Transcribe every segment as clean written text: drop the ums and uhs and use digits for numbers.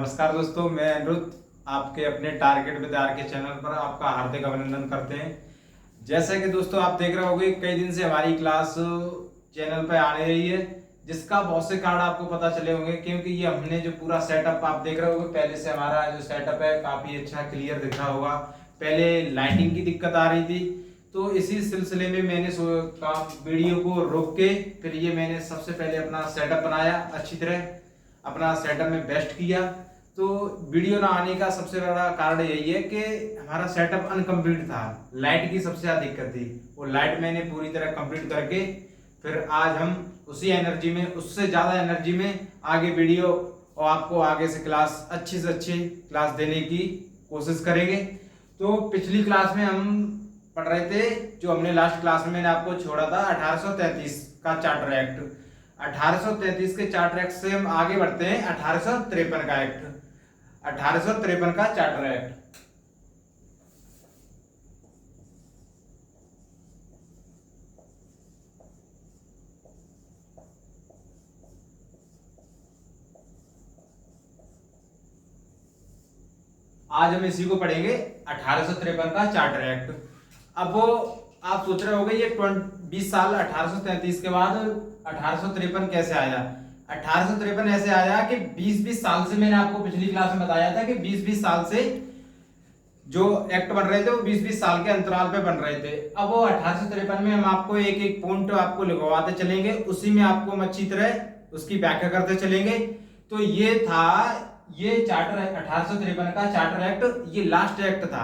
नमस्कार दोस्तों, मैं अनिरुद्ध आपके अपने टारगेट विद्यार के चैनल पर आपका हार्दिक अभिनंदन करते हैं। जैसे कि दोस्तों आप देख रहे होंगे कई दिन से हमारी क्लास चैनल पर आ रही है, जिसका बहुत से कारण आपको पता चले होंगे, क्योंकि ये हमने जो पूरा सेटअप आप देख रहे होंगे पहले से हमारा जो सेटअप है काफी अच्छा क्लियर दिख रहा होगा। पहले लाइटिंग की दिक्कत आ रही थी, तो इसी सिलसिले में मैंने वीडियो को रोक के फिर ये मैंने सबसे पहले अपना सेटअप बनाया, अच्छी तरह अपना सेटअप में बेस्ट किया। तो वीडियो ना आने का सबसे बड़ा कारण यही है कि हमारा सेटअप अनकम्प्लीट था, लाइट की सबसे ज्यादा दिक्कत थी। वो लाइट मैंने पूरी तरह कंप्लीट करके फिर आज हम उसी एनर्जी में, उससे ज्यादा एनर्जी में आगे वीडियो और आपको आगे से क्लास अच्छी से अच्छी क्लास देने की कोशिश करेंगे। तो पिछली क्लास में हम पढ़ रहे थे, जो हमने लास्ट क्लास में मैंने आपको छोड़ा था 1833 का चार्टर एक्ट। 1833 के चार्टर एक्ट से हम आगे बढ़ते हैं 1853 का एक्ट, 1853 का चार्टर एक्ट। आज हम इसी को पढ़ेंगे, 1853 का चार्टर एक्ट। अब वो आप सोच रहे होंगे ये 20 साल 1833 के बाद 1853 कैसे आया। 1853 ऐसे आया कि 20-20 साल से, मैंने आपको पिछली क्लास में बताया था कि 20-20 साल से जो एक्ट बन रहे थे वो 20-20 साल के अंतराल पे बन रहे थे। अब वो 1853 में हम आपको एक एक पॉइंट आपको लिखवाते चलेंगे, उसी में आपको हम अच्छी तरह उसकी व्याख्या करते चलेंगे। तो ये था, ये चार्टर 1853 का चार्टर एक्ट, ये लास्ट एक्ट था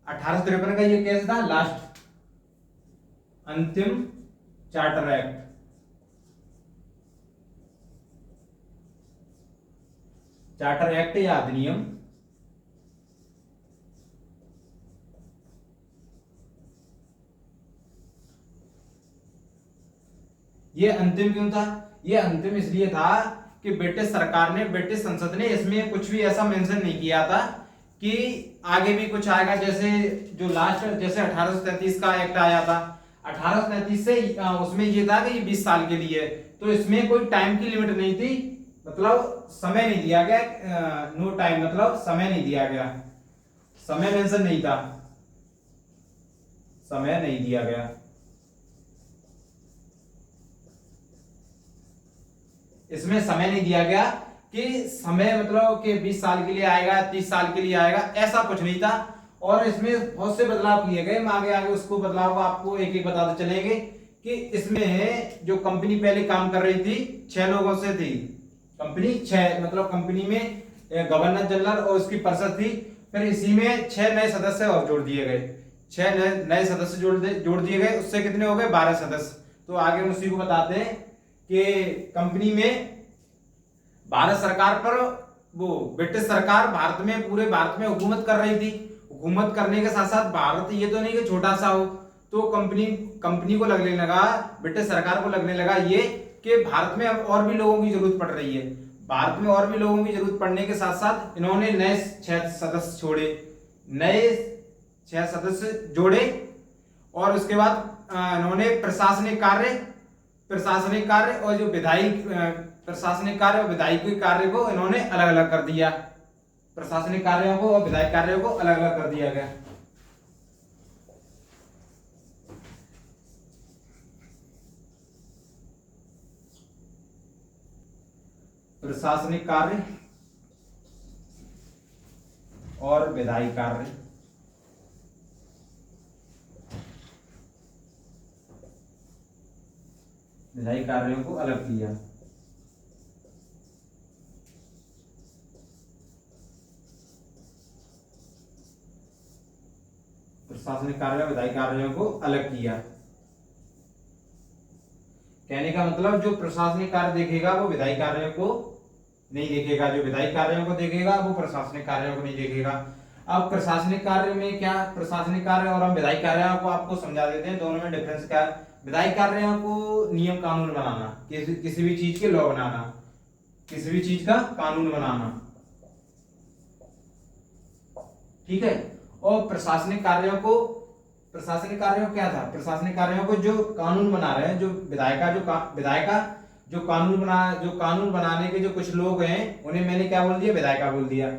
1853 का। ये कैसे था? लास्ट, अंतिम चार्टर एक्ट। चार्टर एक्ट या अधिनियम, ये अंतिम क्यों था? ये अंतिम इसलिए था कि ब्रिटिश सरकार ने, ब्रिटिश संसद ने इसमें कुछ भी ऐसा मेंशन नहीं किया था कि आगे भी कुछ आएगा। जैसे जो लास्ट, जैसे 1833 का एक्ट आया था, 1833 से उसमें ये था कि ये 20 साल के लिए, तो इसमें कोई टाइम की लिमिट नहीं थी, मतलब समय नहीं दिया गया, नो टाइम मतलब समय नहीं दिया गया, समय मेंशन नहीं था, समय नहीं दिया गया। इसमें समय नहीं दिया गया कि समय मतलब कि 20 साल के लिए आएगा, 30 साल के लिए आएगा, ऐसा कुछ नहीं था। और इसमें बहुत से बदलाव किए गए, हम आगे आगे उसको बदलाव को आपको एक एक बताते चलेंगे। कि इसमें जो कंपनी पहले काम कर रही थी 6 लोगों से थी कंपनी, 6 मतलब कंपनी में गवर्नर जनरल और उसकी परिषद थी। फिर इसी में 6 नए सदस्य और जोड़ दिए गए, 6 नए सदस्य जोड़ दिए गए, उससे कितने हो गए? 12 सदस्य। तो आगे हम उसी को बताते हैं कि कंपनी में भारत सरकार पर, वो ब्रिटिश सरकार भारत में, पूरे भारत में हुकूमत कर रही थी। हुकूमत करने के साथ साथ भारत ये तो नहीं कि छोटा सा हो, तो कंपनी को लगने लगा, ब्रिटिश सरकार को लगने लगा ये कि भारत में अब और भी लोगों की जरूरत पड़ रही है। भारत में और भी लोगों की जरूरत पड़ने के साथ साथ इन्होंने नए 6 सदस्य छोड़े, नए 6 सदस्य जोड़े। और उसके बाद इन्होंने प्रशासनिक कार्य और जो विधायी प्रशासनिक कार्य और विधायी कार्य को इन्होंने अलग अलग कर दिया। प्रशासनिक कार्यों को और विधायी कार्यों को अलग अलग कर दिया गया। प्रशासनिक कार्य और विधायी कार्य, विधायी कार्यों को अलग किया। प्रशासनिक कार्य और विधायी कार्यों को अलग किया। कहने का मतलब जो प्रशासनिक कार्य देखेगा वो विधायी कार्यों को नहीं देखेगा, जो विधायी कार्यों को देखेगा वो प्रशासनिक कार्यों को नहीं देखेगा। अब प्रशासनिक कार्य में क्या, प्रशासनिक कार्य और हम विधायी कार्यों को आपको समझा देते हैं, दोनों में डिफरेंस क्या है। विधायी कार्यों को नियम कानून बनाना, किसी भी चीज के लॉ बनाना, किसी भी चीज का कानून बनाना, ठीक है। और प्रशासनिक कार्यों को, प्रशासनिक कार्यों क्या था? प्रशासनिक कार्यों को जो कानून बना रहे हैं, जो विधायक का जो कानून बनाने के जो कुछ लोग हैं उन्हें मैंने क्या बोल दिया, विधायिका बोल दिया।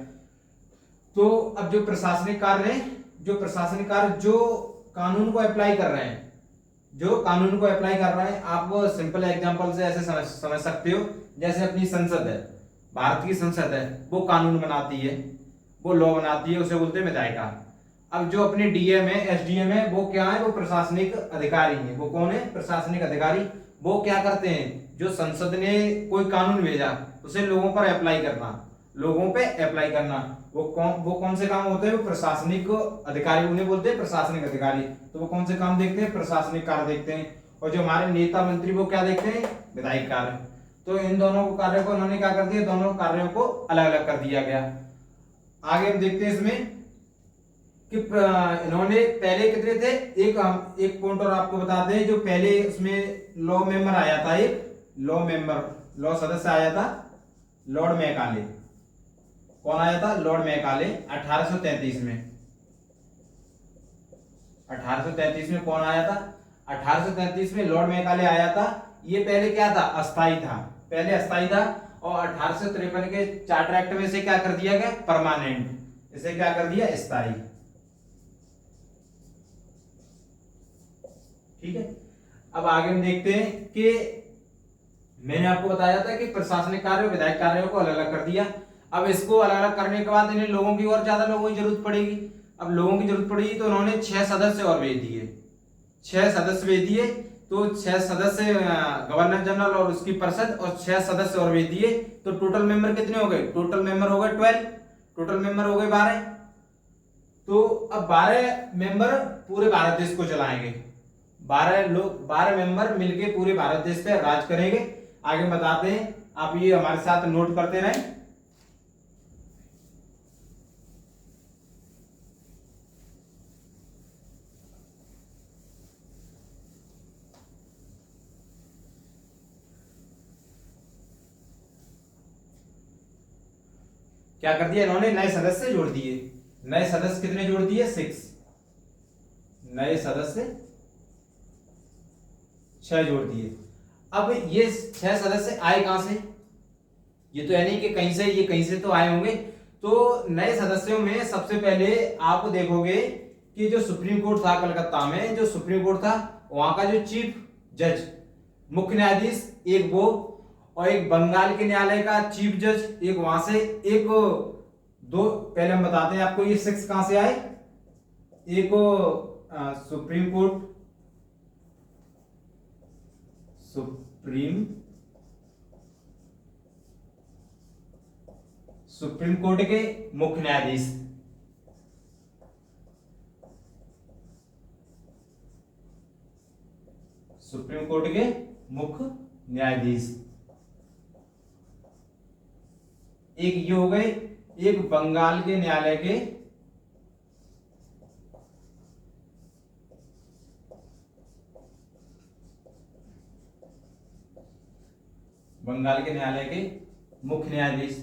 तो अब जो प्रशासनिक कार्य है, जो कानून को अप्लाई कर रहे हैं, आप सिंपल एग्जांपल से ऐसे समझ सकते हो, जैसे अपनी संसद है, भारत की संसद है, वो कानून बनाती है, वो लॉ बनाती है, उसे बोलते हैं विधायिका। अब जो अपने डीएम है, एसडीएम है, वो क्या है, वो प्रशासनिक अधिकारी है। वो कौन है, प्रशासनिक अधिकारी। वो क्या करते हैं, जो संसद ने कोई कानून भेजा उसे लोगों पे अप्लाई करना, वो कौन से काम होते हैं, वो प्रशासनिक अधिकारी, उन्हें बोलते हैं प्रशासनिक अधिकारी। तो वो कौन से काम देखते हैं, प्रशासनिक कार्य देखते हैं। और जो हमारे नेता मंत्री वो क्या देखते हैं, विधायिक कार्य। तो इन दोनों कार्यों को उन्होंने क्या कर दिया, दोनों कार्यों को अलग अलग कर दिया गया। आगे हम देखते हैं इसमें कि इन्होंने पहले कितने थे, एक पॉइंट और आपको बताते हैं। जो पहले उसमें लॉ मेंबर आया था, एक लॉ सदस्य आया था, लॉर्ड मैकाले। कौन आया था, लॉर्ड मैकाले, 1833 में। 1833 में कौन आया था, 1833 में लॉर्ड मैकाले आया था। ये पहले क्या था, अस्थाई था। और 1853 के चार्टर एक्ट में इसे क्या कर दिया गया, परमानेंट, इसे क्या कर दिया, स्थायी। ठीक है। अब आगे हम देखते हैं कि मैंने आपको बताया था कि प्रशासनिक कार्य और विधायिक कार्यों को अलग अलग कर दिया। अब इसको अलग अलग करने के बाद इन्हें लोगों की और ज्यादा लोगों की जरूरत पड़ेगी। अब लोगों की जरूरत पड़ेगी तो उन्होंने 6 सदस्य और भेज दिए। 6 सदस्य भेज दिए, तो 6 सदस्य गवर्नर जनरल और उसकी परिषद, और 6 सदस्य और भेज दिए। तो टोटल मेंबर कितने हो गए, टोटल मेंबर हो गए 12, टोटल मेंबर हो गए 12। तो अब 12 मेंबर पूरे भारत देश को चलाएंगे। 12 मेंबर मिलके पूरे भारत देश पे राज करेंगे। आगे बताते हैं, आप ये हमारे साथ नोट करते रहें। क्या कर दिया इन्होंने, नए सदस्य जोड़ दिए। नए सदस्य कितने जोड़ दिए, 6 नए सदस्य 6 जोड़ दिए। अब ये 6 सदस्य आए कहां से, ये तो है नहीं कि कहीं से, ये कहीं से तो आए होंगे। तो नए सदस्यों में सबसे पहले आप देखोगे कि जो सुप्रीम कोर्ट था कलकत्ता में, जो सुप्रीम कोर्ट था, वहां का जो चीफ जज, मुख्य न्यायाधीश एक वो, और एक बंगाल के न्यायालय का चीफ जज एक वहां से, एक दो, पहले हम बताते हैं आपको ये 6 कहां से आए। एक सुप्रीम कोर्ट के मुख्य न्यायाधीश, सुप्रीम कोर्ट के मुख्य न्यायाधीश, एक ये हो गए, एक बंगाल के न्यायालय के मुख्य न्यायाधीश,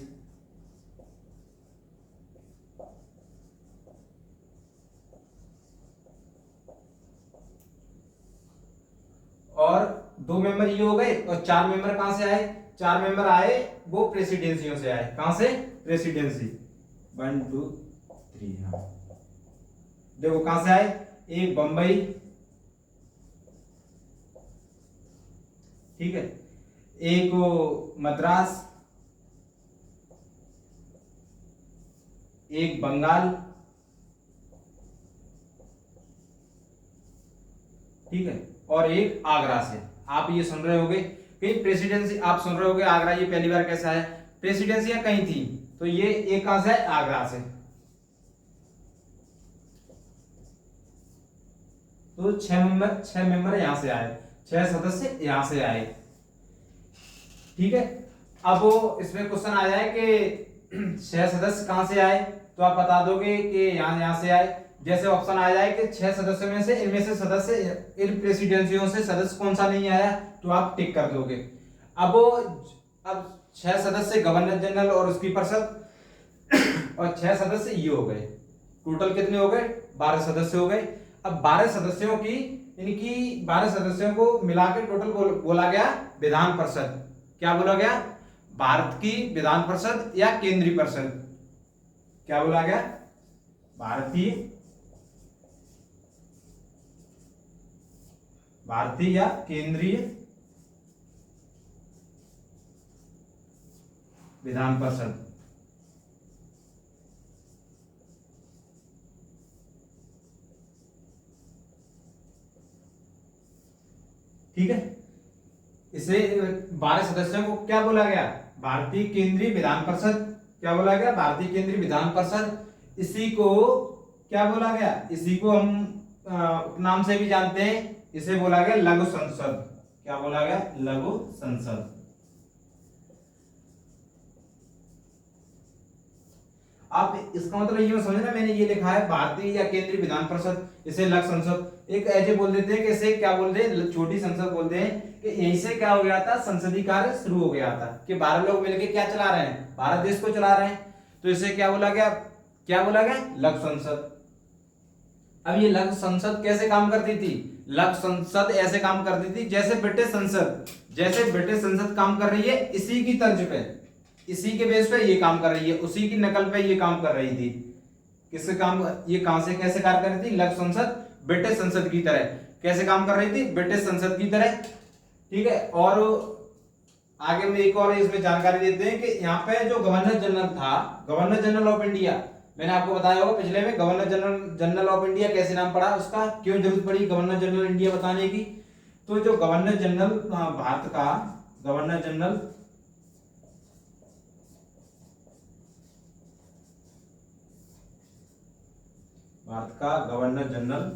और 2 मेंबर ये हो गए। और 4 मेंबर कहां से आए, 4 मेंबर आए वो प्रेसिडेंसियों से आए। कहां से, प्रेसिडेंसी, 1 2 3। हाँ देखो कहां से आए, एक बंबई, ठीक है, एक मद्रास, एक बंगाल, ठीक है, और एक आगरा से। आप ये सुन रहे होगे कि प्रेसिडेंसी, आप सुन रहे होगे आगरा ये पहली बार कैसा है, प्रेसिडेंसियां कहीं थी, तो ये एक कहां से है, आगरा से। तो 6 मेंबर यहां से आए, 6 सदस्य यहां से आए, ठीक है। अब इसमें क्वेश्चन आ जाए कि 6 सदस्य कहां से आए, तो आप बता दोगे कि यहां से आए। जैसे ऑप्शन आ जाए कि 6 सदस्यों में से, इनमें से सदस्य, इन प्रेसिडेंसियों से सदस्य कौन सा नहीं आया, तो आप टिक कर दोगे। अब 6 सदस्य गवर्नर जनरल और उसकी परिषद, और 6 सदस्य ये हो गए, टोटल कितने हो गए, 12 सदस्य हो गए। अब 12 सदस्यों को मिला के टोटल बोला गया विधान परिषद। क्या बोला गया? भारत की विधान परिषद या केंद्रीय परिषद। क्या बोला गया? भारतीय या केंद्रीय विधान परिषद। ठीक है, इसे 12 सदस्यों को क्या बोला गया? भारतीय केंद्रीय विधान परिषद। क्या बोला गया? भारतीय केंद्रीय विधान परिषद। इसी को क्या बोला गया? इसी को हम उपनाम से भी जानते हैं, इसे बोला गया लघु संसद। क्या बोला गया? लघु संसद। आप इसका मतलब ये समझना, मैंने ये लिखा है भारतीय या केंद्रीय विधान परिषद, इसे लघु संसद। एक ऐसे बोल देते हैं कि इसे क्या बोलते हैं? छोटी संसद बोलते हैं। कि यहीं से क्या हो गया था? संसदीय कार्य शुरू हो गया था कि 12 लोग मिलकर क्या चला रहे हैं? भारत देश को चला रहे हैं। तो इसे क्या बोला गया? क्या बोला गया? लघु संसद। अब ये लघु संसद कैसे काम करती थी? लघु संसद ऐसे काम करती थी जैसे ब्रिटिश संसद, जैसे ब्रिटिश संसद काम कर रही है, इसी की तर्ज पे, इसी के बेस पे ये काम कर रही है, उसी की नकल पे ये काम कर रही थी। किससे काम? ये कहां से कैसे कार्य कर रही थी? लघु संसद ब्रिटिश संसद की तरह कैसे काम कर रही थी? ब्रिटिश संसद की तरह। ठीक है, और आगे में एक और इसमें जानकारी देते हैं कि यहाँ पे जो गवर्नर जनरल था, गवर्नर जनरल ऑफ इंडिया, मैंने आपको बताया होगा पिछले में, गवर्नर जनरल ऑफ इंडिया कैसे नाम पड़ा उसका, क्यों जरूरत पड़ी गवर्नर जनरल इंडिया बताने की? तो जो गवर्नर जनरल भारत का, गवर्नर जनरल भारत का गवर्नर जनरल,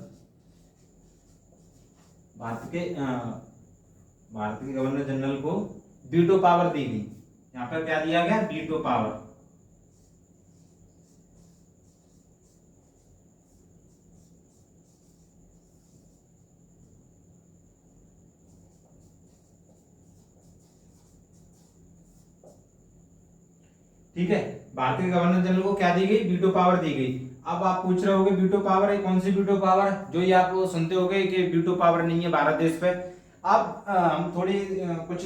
भारत के गवर्नर जनरल को वीटो पावर दी गई। यहां पर क्या दिया गया? Veto power. ठीक है, भारतीय गवर्नर जनरल को क्या दी गई? वीटो पावर दी गई। अब आप पूछ रहे होगे वीटो पावर है कौन सी वीटो पावर? जो ये आप सुनते होगे कि वीटो पावर नहीं है भारत देश पे। अब हम थोड़ी कुछ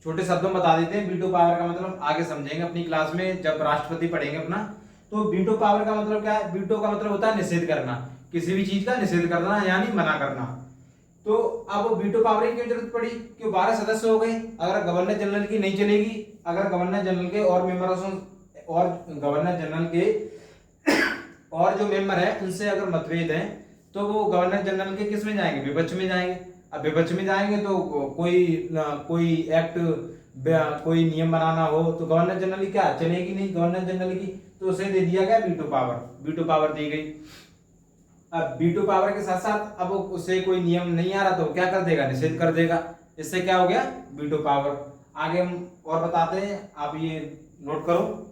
छोटे शब्दों में बता देते हैं वीटो पावर का मतलब, आगे समझेंगे अपनी क्लास में जब राष्ट्रपति पढ़ेंगे अपना। तो वीटो पावर का मतलब क्या है? वीटो का मतलब होता है निषेध करना, किसी भी चीज का निषेध करना यानी मना करना। तो अब वीटो पावर की क्यों जरूरत पड़ी? क्यों 12 सदस्य हो गए, अगर गवर्नर जनरल की नहीं चलेगी, अगर गवर्नर जनरल के और मेंबर्स और गवर्नर जनरल के और जो मेंबर है उनसे अगर मतभेद है तो वो गवर्नर जनरल के किस में जाएंगे? विपक्ष में जाएंगे। अब विपक्ष में जाएंगे तो कोई एक्ट, कोई नियम बनाना हो तो गवर्नर जनरल की क्या चलेगी नहीं, गवर्नर जनरल की। तो उसे दे दिया गया वीटो पावर, वीटो पावर दी गई। अब वीटो पावर के साथ साथ अब उसे कोई नियम नहीं आ रहा तो क्या कर देगा? निषेध कर देगा। इससे क्या हो गया? Veto power. आगे हम और बताते हैं, आप ये नोट करो।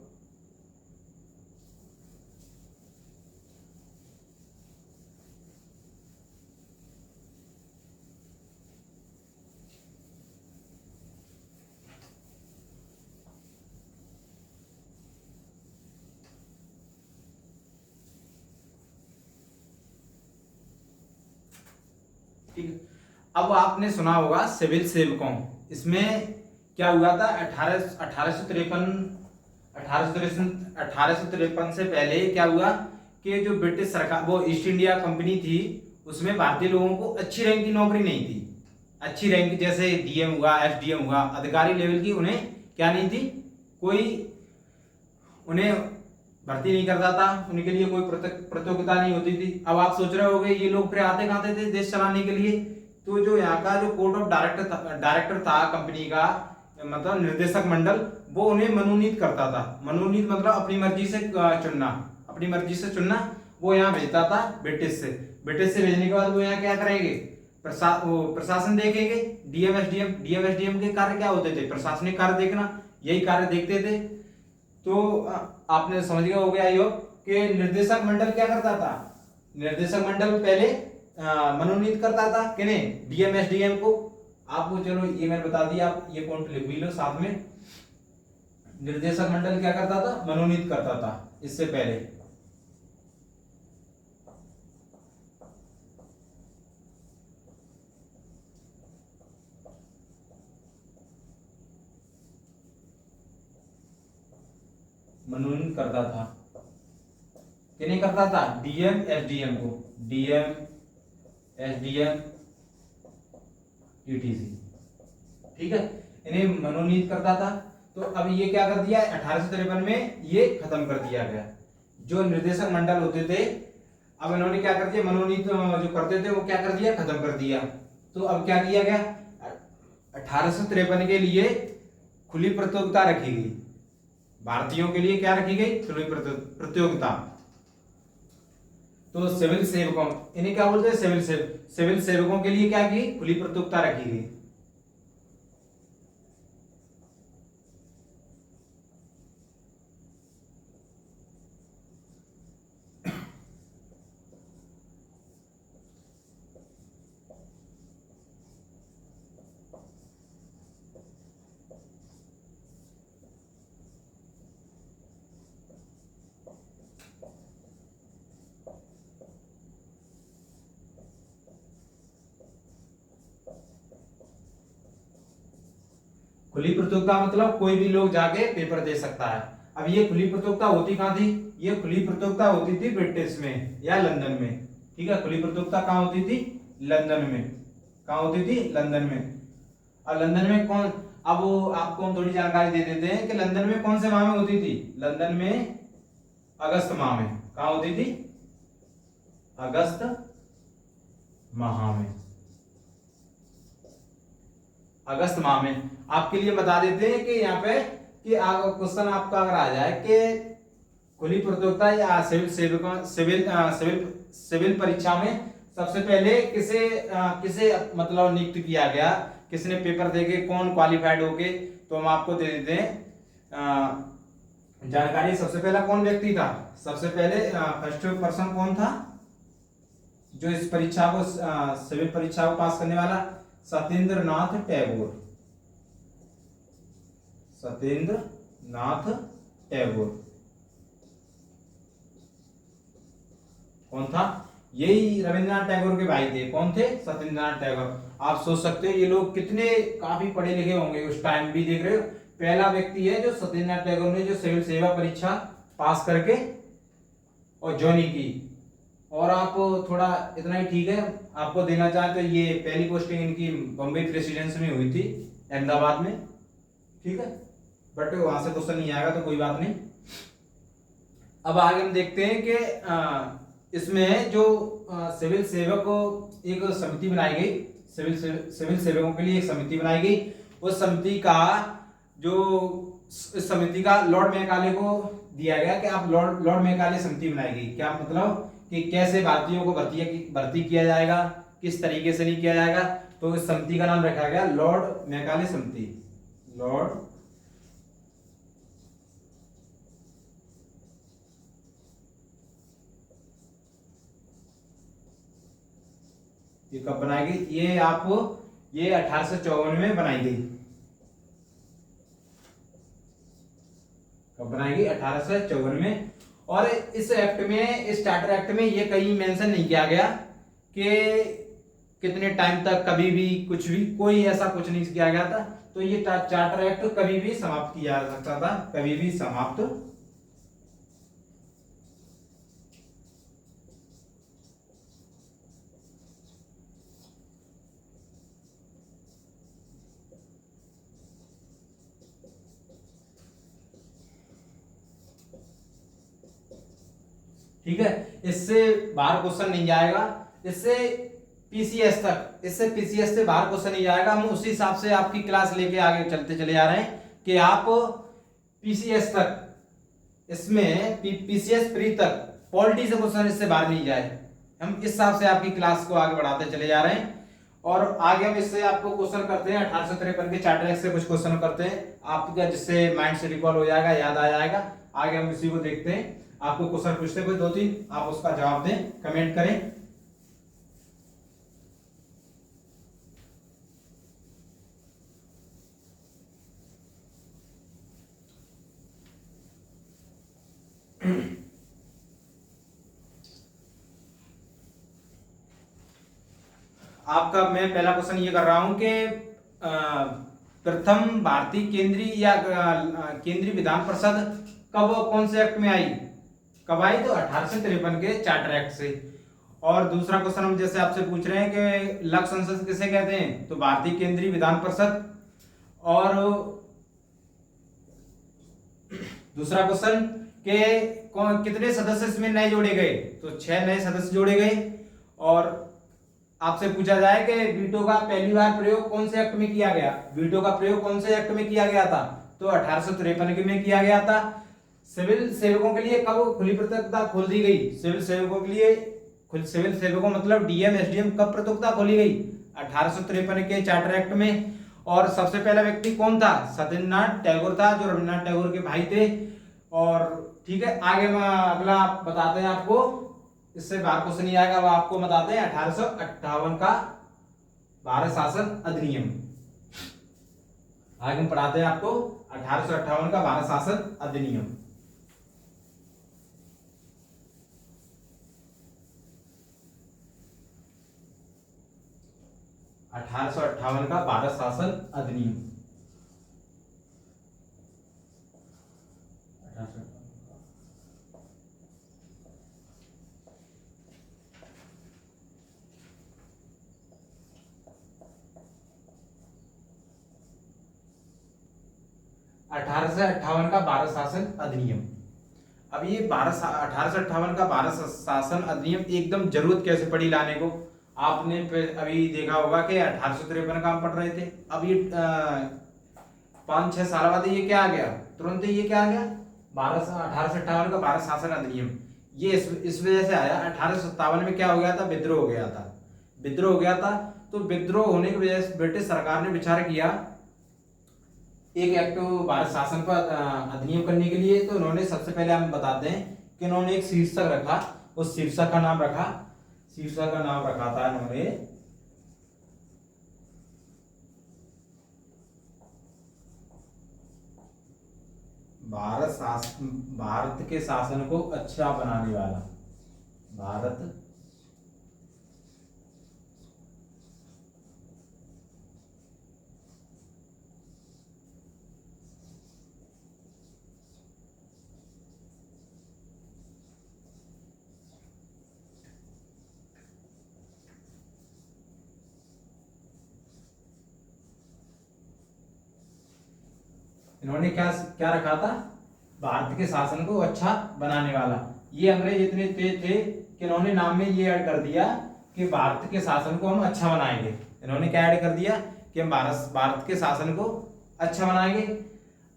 ठीक है, अब आपने सुना होगा सिविल सेवकों, इसमें क्या हुआ था? 1853 से पहले क्या हुआ कि जो ब्रिटिश सरकार, वो ईस्ट इंडिया कंपनी थी, उसमें भारतीय लोगों को अच्छी रैंक की नौकरी नहीं थी। अच्छी रैंक जैसे डीएम हुआ, एसडीएम हुआ, अधिकारी लेवल की उन्हें क्या नहीं थी, कोई उन्हें भर्ती नहीं करता था, उनके लिए कोई प्रतियोगिता नहीं होती थी। अब आप सोच रहे होंगे ये लोग फिर आते कहां थे देश चलाने के लिए? तो जो यहाँ का जो कोर्ट ऑफ डायरेक्टर था कंपनी का, मतलब निर्देशक मंडल, वो उन्हें मनोनीत करता था। मनोनीत मतलब अपनी मर्जी से चुनना, अपनी मर्जी से चुनना। वो यहाँ भेजता था ब्रिटिश से, ब्रिटिश से भेजने के बाद वो यहाँ क्या करेंगे? प्रशासन देखेंगे। डीएम एसडीएम के कार्य क्या होते थे? प्रशासनिक कार्य देखना, यही कार्य देखते थे। तो आपने समझ गया हो गया योग कि निर्देशक मंडल क्या करता था? निर्देशक मंडल पहले मनोनीत करता था किन्हें? डीएम एसडीएम को। आपको चलो ये मैंने बता दिया, आप ये पॉइंट लिख भी लो साथ में। निर्देशक मंडल क्या करता था? मनोनीत करता था इससे पहले। मनोनीत करता था, किन्हें करता था, डीएम एसडीएम को, डीएम एसडीएम यूटीसी, ठीक है, इन्हें मनोनीत करता था। तो अब ये क्या कर दिया 1853 में ये खत्म कर दिया गया। जो निर्देशक मंडल होते थे, अब इन्होंने क्या कर दिया, मनोनीत जो करते थे वो क्या कर दिया, खत्म कर दिया। तो अब क्या किया गया, 1853 के लिए खुली प्रतियोगिता रखी गई, भारतीयों के लिए क्या रखी गई, खुली प्रतियोगिता। तो सिविल सेवकों, इन्हें क्या बोलते हैं, सिविल सेवकों के लिए क्या की, खुली प्रतियोगिता रखी गई। खुली प्रतियोगिता मतलब कोई भी लोग जाके पेपर दे सकता है। अब ये खुली प्रतियोगिता होती कहाँ थी, ये खुली प्रतियोगिता होती थी ब्रिटिश में या लंदन में, ठीक है। खुली प्रतियोगिता कहाँ होती थी, लंदन में, कहाँ होती थी, लंदन में। अब लंदन में कौन, अब आपको हम थोड़ी जानकारी दे देते हैं कि लंदन में कौन से माह में होती थी, लंदन में अगस्त माह में, कहाँ होती थी, अगस्त माह में, अगस्त माह में। आपके लिए बता देते हैं कि यहाँ पे कि क्वेश्चन आपका अगर आ जाए कि खुली प्रतियोगिता या सिविल परीक्षा में सबसे पहले किसे मतलब नियुक्त किया गया, किसने पेपर देके कौन क्वालिफाइड होके, तो हम आपको दे देते हैं जानकारी। सबसे पहला कौन व्यक्ति था, सबसे पहले फर्स्ट पर्सन कौन था जो इस परीक्षा को सिविल परीक्षा को पास करने वाला, सत्येंद्रनाथ टैगोर, सत्येंद्रनाथ टैगोर कौन था, यही रविंद्रनाथ टैगोर के भाई थे। कौन थे, सत्येंद्रनाथ टैगोर। आप सोच सकते हो ये लोग कितने काफी पढ़े लिखे होंगे उस टाइम भी, देख रहे हो पहला व्यक्ति है जो सत्येंद्रनाथ टैगोर ने जो सिविल सेवा परीक्षा पास करके और ज्वाइन की। और आप थोड़ा इतना ही ठीक है, आपको देना चाहे तो ये पहली पोस्टिंग इनकी बॉम्बे प्रेसिडेंसी में हुई थी, अहमदाबाद में, ठीक है, बट वहां से क्वेश्चन नहीं आएगा तो कोई बात नहीं। अब आगे हम देखते हैं कि इसमें जो सिविल सेवक एक समिति बनाई गई, सिविल सेवकों के लिए एक समिति बनाई गई। उस समिति का जो इस समिति का लॉर्ड मैकाले को दिया गया कि आप लॉर्ड मैकाले समिति बनाई गई। क्या मतलब कि कैसे भारतीयों को भर्ती किया जाएगा, किस तरीके से नहीं किया जाएगा, तो इस समिति का नाम रखा गया लॉर्ड मैकाले समिति, लॉर्ड ये कब बनाई गई, ये 1854 में बनाई गई। कब बनाई गई, 1854 में। और इस एक्ट में, इस चार्टर एक्ट में ये कहीं मेंशन नहीं किया गया कि कितने टाइम तक, कभी भी कुछ भी, कोई ऐसा कुछ नहीं किया गया था। तो ये चार्टर एक्ट कभी भी समाप्त किया जा सकता था, कभी भी समाप्त। ठीक है, इससे बाहर क्वेश्चन नहीं जाएगा, इससे पीसीएस से बाहर क्वेश्चन नहीं जाएगा। हम उसी हिसाब से आपकी क्लास लेके आगे चलते चले जा रहे हैं कि आप पीसीएस तक, इसमें पीसीएस प्री तक पॉलिटी से क्वेश्चन इससे बाहर नहीं जाए। हम इस हिसाब से आपकी क्लास को आगे बढ़ाते चले जा रहे हैं। और आगे हम इससे आपको क्वेश्चन करते हैं 1853 के चार्टर एक्ट से कुछ क्वेश्चन करते हैं आपका, जिससे माइंड से रिकॉल हो जाएगा, याद आ जाएगा। आगे हम इसी को देखते हैं। आपको क्वेश्चन पूछते हैं कोई 2-3, आप उसका जवाब दें, कमेंट करें। आपका मैं पहला क्वेश्चन ये कर रहा हूं कि प्रथम भारतीय केंद्रीय विधान परिषद कब कौन से एक्ट में आई, कब आई, तो 1853 के चार्टर एक्ट से। और दूसरा क्वेश्चन हम जैसे आपसे पूछ रहे हैं कि लघु संसद किसे कहते हैं, तो भारतीय केंद्रीय विधान परिषद। और दूसरा क्वेश्चन के कितने सदस्य इसमें नए जोड़े गए, तो 6 नए सदस्य जोड़े गए। और आपसे पूछा जाए कि वीटो का पहली बार प्रयोग कौन से एक्ट में किया गया, वीटो का प्रयोग कौन से एक्ट में किया गया था, तो 1853 में किया गया था। सिविल सेवकों के लिए कब खुली प्रतियोगिता खोल दी गई, सिविल सेवकों के लिए, सिविल सेवकों मतलब डीएम एसडीएम कब प्रतियोगिता खोली गई, 1853 के चार्टर एक्ट में। और सबसे पहला व्यक्ति कौन था, सत्येंद्रनाथ टैगोर था, जो रविन्द्रनाथ टैगोर के भाई थे। और ठीक है, आगे मैं अगला बताते हैं आपको, इससे बाहर क्वेश्चन नहीं आएगा, वो आपको बताते हैं 1858 का भारत शासन अधिनियम। आगे हम पढ़ाते हैं आपको 1858 का भारत शासन अधिनियम। $1858 का भारत शासन अधिनियम। 1858 का भारत शासन अधिनियम। अब ये 1858 का भारत शासन अधिनियम एकदम जरूरत कैसे पड़ी लाने को, आपने अभी देखा होगा कि 1853 का हम पढ़ रहे थे, अब ये 5-6 साल बाद ये क्या आ गया, तुरंत ये क्या आ गया, 1858 का भारत शासन अधिनियम। ये इस वजह से आया, 1857 में क्या हो गया था, विद्रोह हो गया था, विद्रोह हो गया था। तो विद्रोह होने की वजह से ब्रिटिश सरकार ने विचार किया एक एक्ट भारत शासन पर अधिनियम करने के लिए। तो उन्होंने सबसे पहले हम बताते हैं कि उन्होंने एक शीर्षक रखा, उस शीर्षक का नाम रखा, शीर्षक का नाम रखा था इन्होंने भारत के शासन को अच्छा बनाने वाला, भारत इन्होंने क्या क्या रखा था, भारत के शासन को अच्छा बनाने वाला। ये अंग्रेज इतने तेज थे कि इन्होंने नाम में ये ऐड कर दिया कि भारत के शासन को हम अच्छा बनाएंगे। इन्होंने क्या ऐड कर दिया कि हम भारत के शासन को अच्छा बनाएंगे।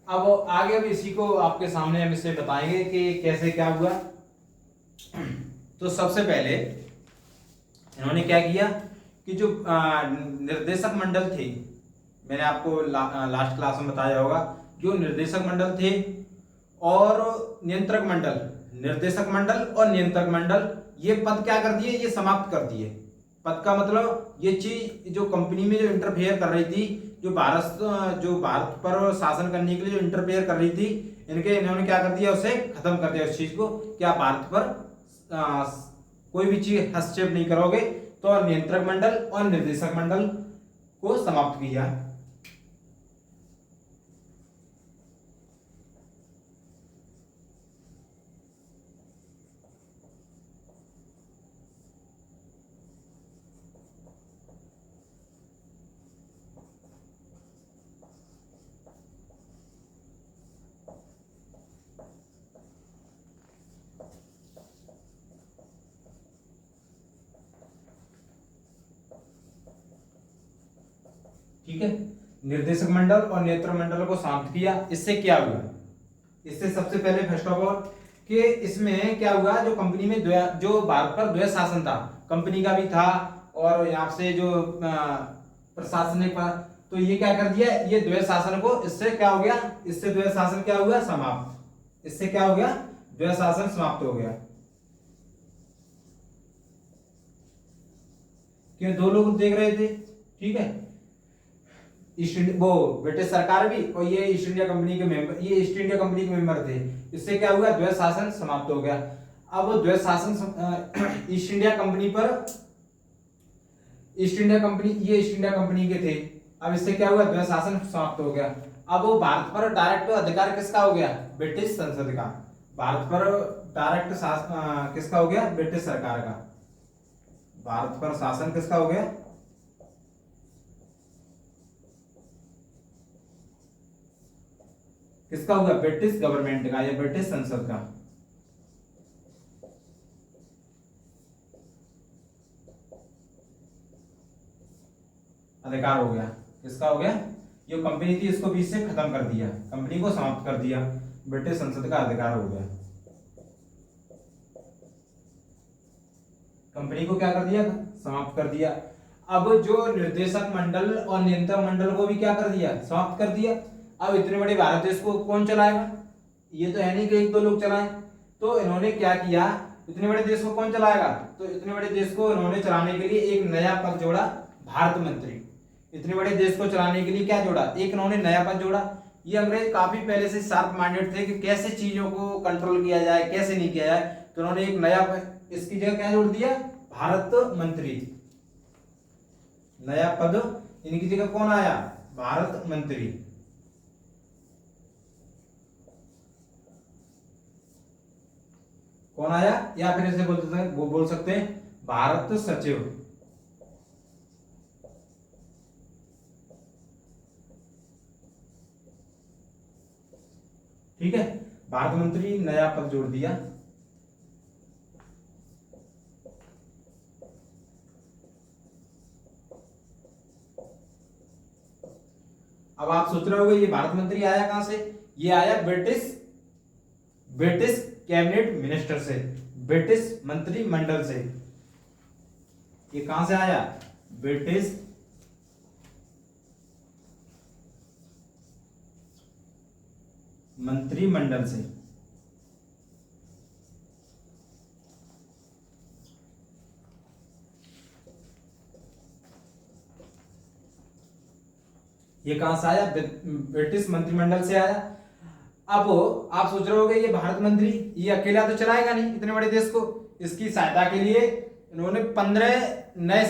अब आगे अब इसी को आपके सामने हम इसे बताएंगे कि कैसे क्या हुआ। तो सबसे पहले इन्होंने क्या किया कि जो निर्देशक मंडल थे, मैंने आपको लास्ट क्लास में बताया होगा, जो निर्देशक मंडल थे और नियंत्रक मंडल, निर्देशक मंडल और नियंत्रक मंडल, ये पद क्या कर दिए, ये समाप्त कर दिए। पद का मतलब ये चीज जो कंपनी में जो इंटरफेयर कर रही थी, जो भारत पर शासन करने के लिए जो इंटरफेयर कर रही थी, इन्होंने क्या कर दिया, उसे खत्म कर दिया उस चीज को, कि आप भारत पर कोई भी चीज हस्तक्षेप नहीं करोगे। तो नियंत्रक मंडल और निर्देशक मंडल को समाप्त किया। ठीक है, निर्देशक मंडल और नियंत्रक मंडल को शांत किया। इससे क्या हुआ, इससे सबसे पहले फर्स्ट ऑफ ऑल कि इसमें क्या हुआ, जो कंपनी में जो भारत पर द्वैध शासन था, कंपनी का भी था और यहाँ से जो प्रशासनिक पर, तो ये क्या कर दिया, ये द्वैध शासन को, इससे क्या हो गया, इससे द्वैध शासन क्या हुआ, समाप्त। इससे क्या हो गया, द्वैध शासन समाप्त हो गया। क्यों, दो लोग देख रहे थे, ठीक है, वो ब्रिटिश सरकार भी और ये ईस्ट इंडिया कंपनी के मेंबर, ये ईस्ट इंडिया कंपनी के मेंबर थे। इससे क्या हुआ, द्वैध शासन समाप्त हो गया। अब द्वैध शासन ईस्ट इंडिया कंपनी पर, ईस्ट इंडिया कंपनी, ये ईस्ट इंडिया कंपनी के थे। अब इससे क्या हुआ, द्वैध शासन समाप्त हो गया। अब वो भारत पर डायरेक्ट अधिकार किसका हो गया? ब्रिटिश संसद का। भारत पर डायरेक्ट किसका हो गया? ब्रिटिश सरकार का। भारत पर शासन किसका हो गया? किसका होगा? ब्रिटिश गवर्नमेंट का या ब्रिटिश संसद का। अधिकार हो गया। किसका हो गया? जो कंपनी थी इसको बीच से खत्म कर दिया, कंपनी को समाप्त कर दिया, ब्रिटिश संसद का अधिकार हो गया। कंपनी को क्या कर दिया? समाप्त कर दिया। अब जो निर्देशक मंडल और नियंत्रण मंडल को भी क्या कर दिया? समाप्त कर दिया। अब इतने बड़े भारत देश को कौन चलाएगा? ये तो है नहीं कि एक दो लोग चलाएं। तो इन्होंने क्या किया? इतने बड़े देश को कौन चलाएगा? तो इतने बड़े देश को इन्होंने चलाने के लिए एक नया पद जोड़ा, भारत मंत्री। इतने बड़े देश को चलाने के लिए क्या जोड़ा? एक इन्होंने नया पद जोड़ा। ये अंग्रेज काफी पहले से शार्प माइंडेड थे कि कैसे चीजों को कंट्रोल किया जाए, कैसे नहीं किया जाए। तो उन्होंने एक नया इसकी जगह क्या जोड़ दिया? भारत मंत्री। नया पद, इनकी जगह कौन आया? भारत मंत्री। कौन आया? या फिर ऐसे बोल सकते हैं भारत सचिव। ठीक है, भारत मंत्री नया पद जोड़ दिया। अब आप सोच रहे होंगे ये भारत मंत्री आया कहां से? ये आया ब्रिटिश कैबिनेट मिनिस्टर से, ब्रिटिश मंत्रिमंडल से। ये कहां से आया? ब्रिटिश मंत्रिमंडल से। ये कहां से आया? ब्रिटिश मंत्रिमंडल से आया। अब आप सोच रहे होंगे ये भारत मंत्री ये अकेला तो चलाएगा नहीं इतने बड़े देश को। इसकी सहायता के लिए इन्होंने 15 नए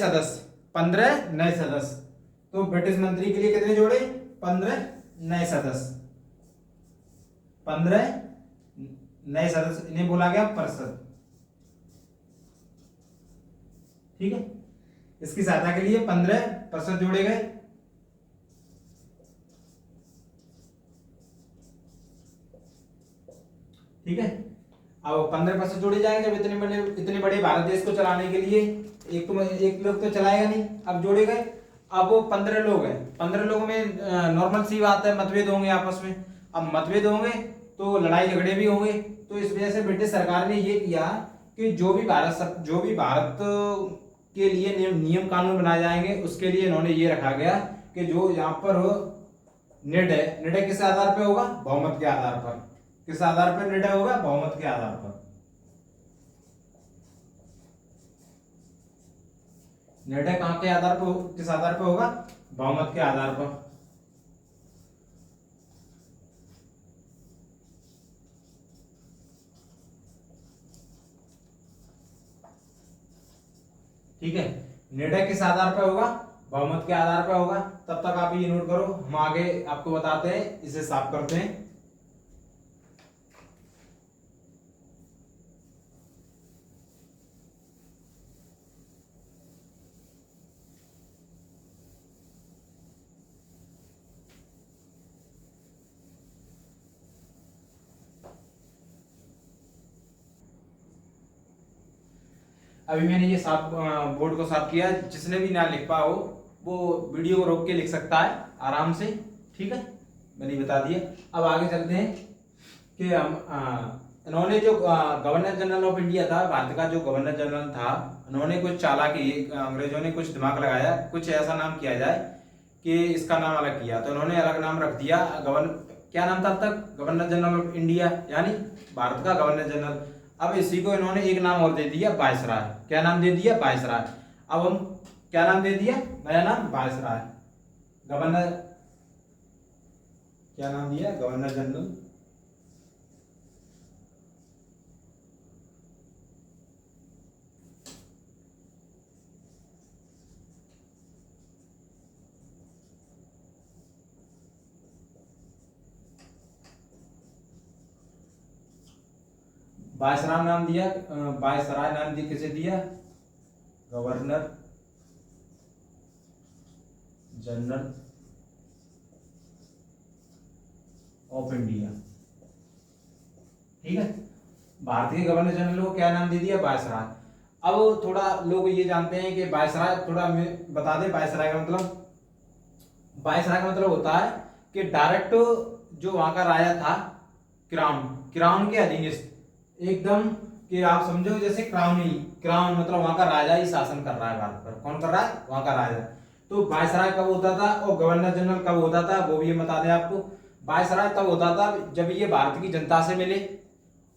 सदस्य। तो ब्रिटिश मंत्री के लिए कितने जोड़े? 15 नए सदस्य। 15 नए सदस्य, इन्हें बोला गया परिषद। ठीक है, इसकी सहायता के लिए 15 परिषद जोड़े गए। ठीक है, अब 15% जोड़े जाएंगे जब इतने बड़े भारत देश को चलाने के लिए। एक लोग तो चलाएगा नहीं, अब जोड़े गए। अब वो 15 लोग हैं, 15 लोगों में नॉर्मल सी बात है, मतभेद होंगे आपस में। अब मतभेद होंगे तो लड़ाई झगड़े भी होंगे। तो इस वजह से ब्रिटिश सरकार ने ये किया कि जो भी भारत के लिए नियम कानून बनाए जाएंगे उसके लिए इन्होंने ये रखा गया कि जो यहाँ पर निर्णय किस आधार पर होगा? बहुमत के आधार पर। किस आधार पर निर्णय होगा? बहुमत के आधार पर। निर्णय कहां के आधार पर, किस आधार पर होगा? बहुमत के आधार पर। ठीक है, निर्णय किस आधार पर होगा? बहुमत के आधार पर होगा। तब तक आप ये नोट करो, हम आगे आपको बताते हैं, इसे साफ करते हैं। अभी मैंने ये साफ बोर्ड को साफ किया। जिसने भी ना लिख पा हो वो वीडियो को रोक के लिख सकता है आराम से। ठीक है, मैंने बता दिया। अब आगे चलते हैं कि हम इन्होंने जो गवर्नर जनरल ऑफ इंडिया था, भारत का जो गवर्नर जनरल था, उन्होंने कुछ चालाकी, अंग्रेजों ने कुछ दिमाग लगाया, कुछ ऐसा नाम किया जाए कि इसका नाम अलग किया। तो उन्होंने अलग नाम रख दिया। क्या नाम था अब तक? गवर्नर जनरल ऑफ इंडिया, यानी भारत का गवर्नर जनरल। अब इसी को इन्होंने एक नाम और दे दिया, वायसराय। क्या नाम दे दिया? वायसराय। अब हम क्या नाम दे दिया? नया नाम वायसराय। गवर्नर, क्या नाम दिया? Governor general. वायसराय नाम दिया, वायसराय नाम दिया किसे दिया? Governor general of India. ठीक है, भारतीय गवर्नर जनरल को क्या नाम दे दिया? वायसराय। अब थोड़ा लोग ये जानते हैं कि वायसराय, थोड़ा मैं बता दें वायसराय का मतलब। वायसराय का मतलब होता है कि डायरेक्ट जो वहां का राजा था, क्राउन के अधीनस्थ एकदम, कि आप समझो जैसे क्राउन मतलब वहां का राजा ही शासन कर रहा है भारत पर। कौन कर रहा है? वहां का राजा। तो वायसराय कब होता था और गवर्नर जनरल कब होता था, वो भी बता दें आपको। वायसराय तब होता था जब ये भारत की जनता से मिले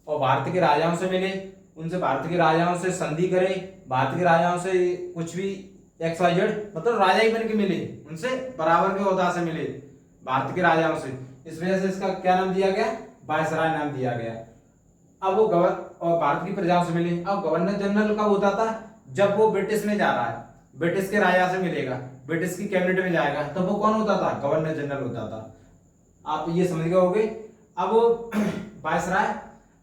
और भारत के राजाओं से मिले, उनसे भारत के राजाओं से संधि करे, भारत के राजाओं से कुछ भी XYZ, मतलब राजा ही बन के मिले, उनसे बराबर के ओहदा से मिले भारत के राजाओं से। इस वजह से इसका क्या नाम दिया गया? वायसराय नाम दिया गया। अब वो और भारत की प्रजाओं से मिले। अब गवर्नर जनरल कब होता था? जब वो ब्रिटिश में जा रहा है, ब्रिटिश के राजा से मिलेगा, ब्रिटिश की कैबिनेट में जाएगा, तब वो कौन होता था? गवर्नर जनरल होता था। आप ये समझ गए होंगे। अब वायसराय,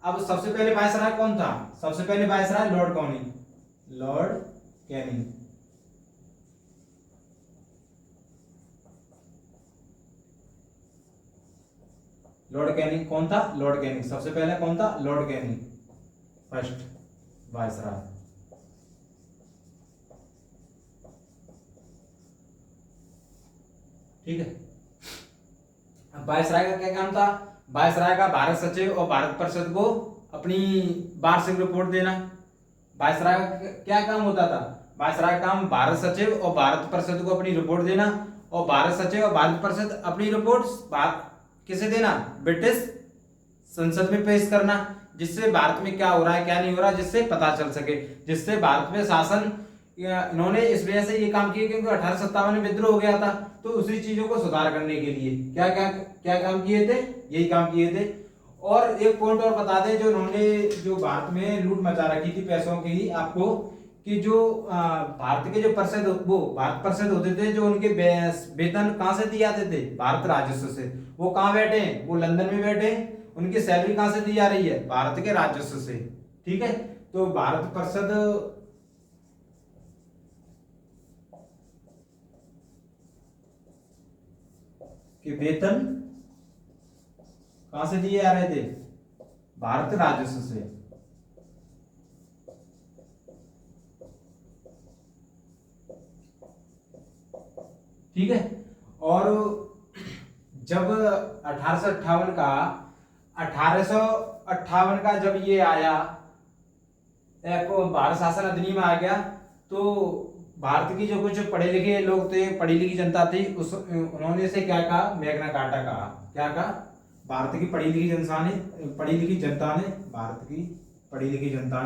अब सबसे पहले वायसराय कौन था? सबसे पहले viceroy Lord Canning. Lord Canning कौन था? लॉर्ड कैनिंग सबसे पहले कौन था? Lord Canning first viceroy. ठीक है, वायसराय का क्या काम था? वायसराय का भारत सचिव और भारत परिषद को अपनी वार्षिक रिपोर्ट देना। वायसराय का क्या काम होता था? वायसराय का काम भारत सचिव और भारत परिषद को अपनी रिपोर्ट देना, और भारत सचिव और भारत परिषद अपनी रिपोर्ट किसे देना? ब्रिटिश संसद में पेश करना, जिससे भारत में क्या हो रहा है क्या नहीं हो रहा, जिससे पता चल सके, जिससे भारत में शासन। इन्होंने इस वजह से ये काम किया क्योंकि 1857 में विद्रोह हो गया था, तो उसी चीजों को सुधार करने के लिए क्या काम किए थे? यही काम किए थे। और एक पॉइंट और बता दें, जो इन्होंने जो भारत में लूट मचा रखी थी पैसों की, आपको कि जो भारत के जो परिषद, वो भारत परिषद होते थे, जो उनके वेतन कहां से दिए जाते थे? भारत राजस्व से। वो कहां बैठे हैं? वो लंदन में बैठे हैं। उनकी सैलरी कहां से दी जा रही है? भारत के राजस्व से। ठीक है, तो भारत परिषद के वेतन कहां से दिए जा रहे थे? भारत राजस्व से। ठीक है, और जब 1858 का जब ये आया, भारत शासन अधिनियम आ गया, तो भारत की जो कुछ पढ़े लिखे लोग थे, पढ़ी लिखी जनता थी, उन्होंने इसे क्या कहा? मैग्ना कार्टा कहा। क्या कहा? भारत की पढ़ी लिखी जनता ने भारत की पढ़ी लिखी जनता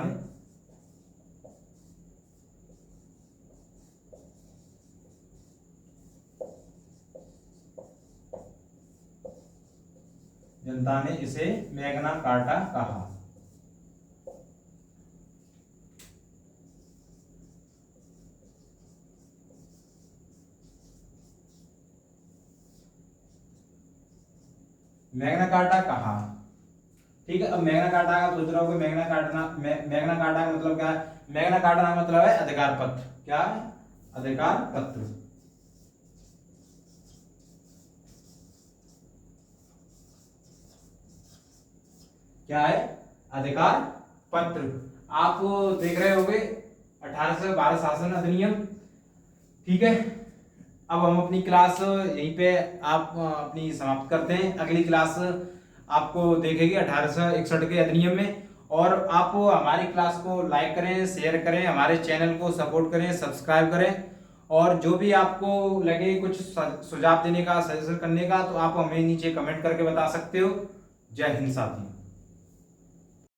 ने इसे मैग्ना कार्टा कहा। मैग्ना कार्टा कहा। ठीक है, अब मैग्ना कार्टा का सोच रहा होगा, मैग्ना कार्टा का मतलब क्या है? मैग्ना कार्टा का मतलब है अधिकार पत्र। क्या है? अधिकार पत्र। क्या है? अधिकार पत्र। आप देख रहे होंगे 1812 शासन अधिनियम। ठीक है, अब हम अपनी क्लास यहीं पे आप अपनी समाप्त करते हैं। अगली क्लास आपको देखेगी 1861 के अधिनियम में। और आप हमारी क्लास को लाइक करें, शेयर करें, हमारे चैनल को सपोर्ट करें, सब्सक्राइब करें। और जो भी आपको लगे कुछ सुझाव देने का, सजेशन करने का, तो आप हमें नीचे कमेंट करके बता सकते हो। जय हिंद साथियों।